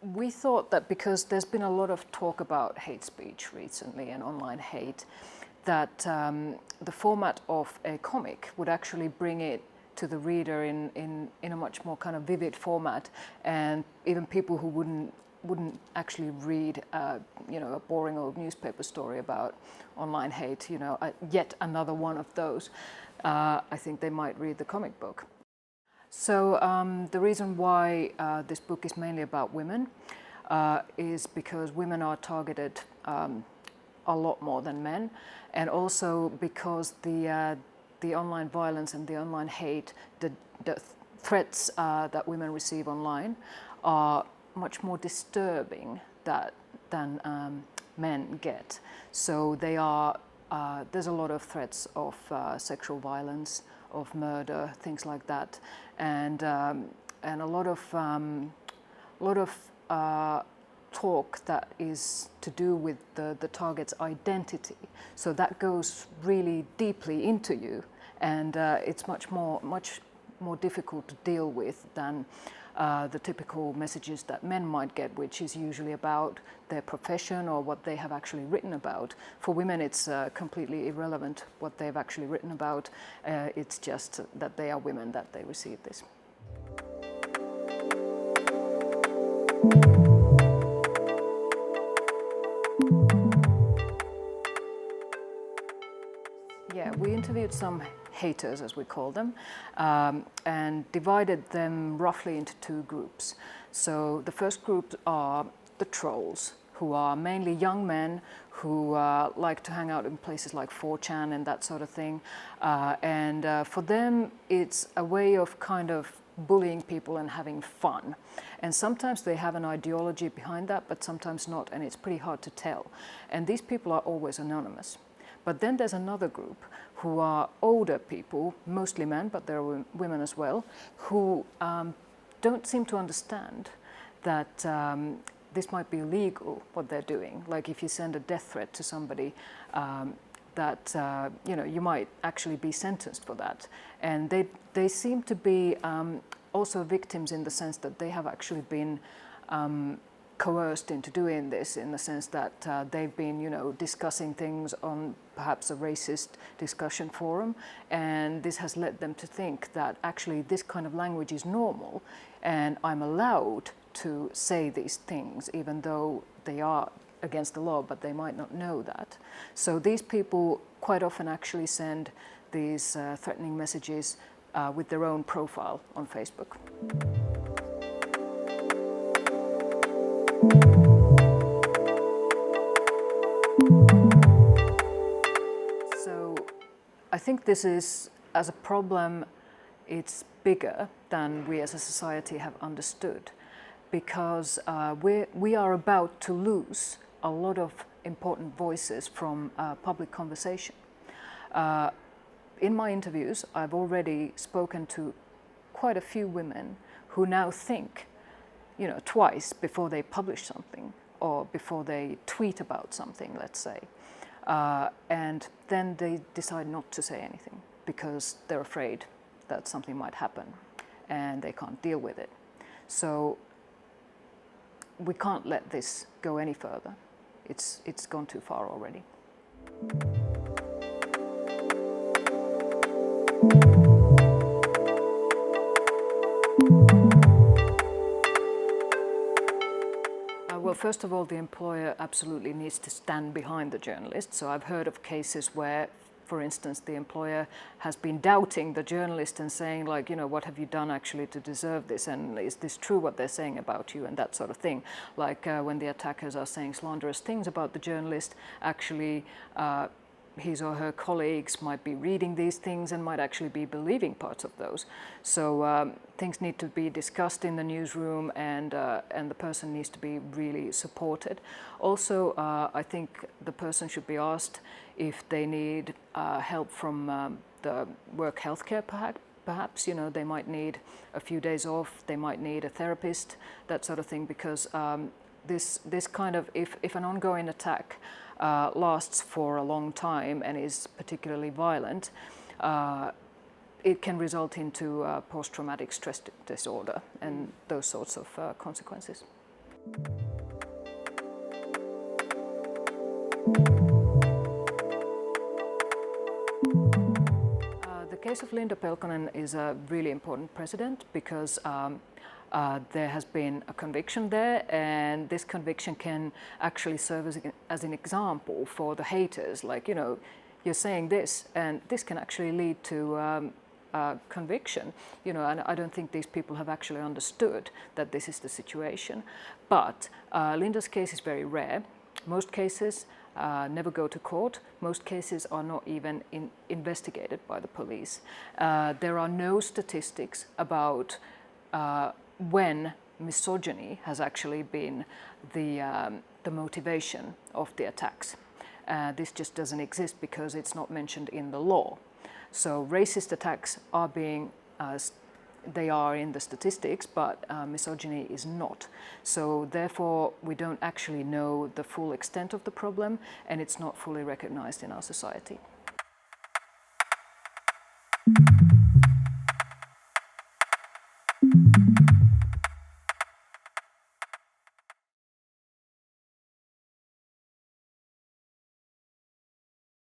We thought that because there's been a lot of talk about hate speech recently and online hate, that the format of a comic would actually bring it to the reader in a much more kind of vivid format, and even people who wouldn't actually read a boring old newspaper story about online hate, yet another one of those, I think they might read the comic book. So the reason why this book is mainly about women is because women are targeted a lot more than men, and also because the online violence and the online hate, the threats that women receive online are much more disturbing than men get. So they are there's a lot of threats of sexual violence, of murder, things like that, and a lot of talk that is to do with the target's identity. So that goes really deeply into you, and it's much more difficult to deal with than the typical messages that men might get, which is usually about their profession or what they have actually written about. For women, it's completely irrelevant what they've actually written about. It's just that they are women that they receive this. Yeah, we interviewed some haters, as we call them, and divided them roughly into two groups. So the first group are the trolls, who are mainly young men who like to hang out in places like 4chan and that sort of thing. For them, it's a way of kind of bullying people and having fun. And sometimes they have an ideology behind that, but sometimes not, and it's pretty hard to tell. And these people are always anonymous. But then there's another group who are older people, mostly men, but there are women as well, who don't seem to understand that this might be illegal, what they're doing. Like if you send a death threat to somebody, you might actually be sentenced for that. And they seem to be also victims in the sense that they have actually been coerced into doing this, in the sense that they've been, discussing things on perhaps a racist discussion forum, and this has led them to think that actually this kind of language is normal, and I'm allowed to say these things, even though they are against the law, but they might not know that. So these people quite often actually send these threatening messages with their own profile on Facebook. So I think this is, as a problem, it's bigger than we as a society have understood, because we are about to lose a lot of important voices from public conversation. In my interviews, I've already spoken to quite a few women who now think, twice before they publish something or before they tweet about something, let's say. And then they decide not to say anything because they're afraid that something might happen and they can't deal with it. So we can't let this go any further. It's gone too far already. Well, first of all, the employer absolutely needs to stand behind the journalist. So I've heard of cases where, for instance, the employer has been doubting the journalist and saying, like, what have you done actually to deserve this? And is this true what they're saying about you? And that sort of thing. Like when the attackers are saying slanderous things about the journalist, actually his or her colleagues might be reading these things and might actually be believing parts of those. So things need to be discussed in the newsroom, and the person needs to be really supported. Also, I think the person should be asked if they need help from the work healthcare, perhaps. They might need a few days off, they might need a therapist, that sort of thing, because this kind of, if an ongoing attack lasts for a long time and is particularly violent, it can result into post-traumatic stress disorder and those sorts of consequences. The case of Linda Pelkonen is a really important precedent because there has been a conviction there, and this conviction can actually serve as an example for the haters. Like, you know, you're saying this, and this can actually lead to conviction, you know, and I don't think these people have actually understood that this is the situation. But Linda's case is very rare. Most cases never go to court. Most cases are not even investigated by the police. There are no statistics about when misogyny has actually been the motivation of the attacks. This just doesn't exist because it's not mentioned in the law. So racist attacks are they are in the statistics, but misogyny is not. So therefore, we don't actually know the full extent of the problem, and it's not fully recognized in our society.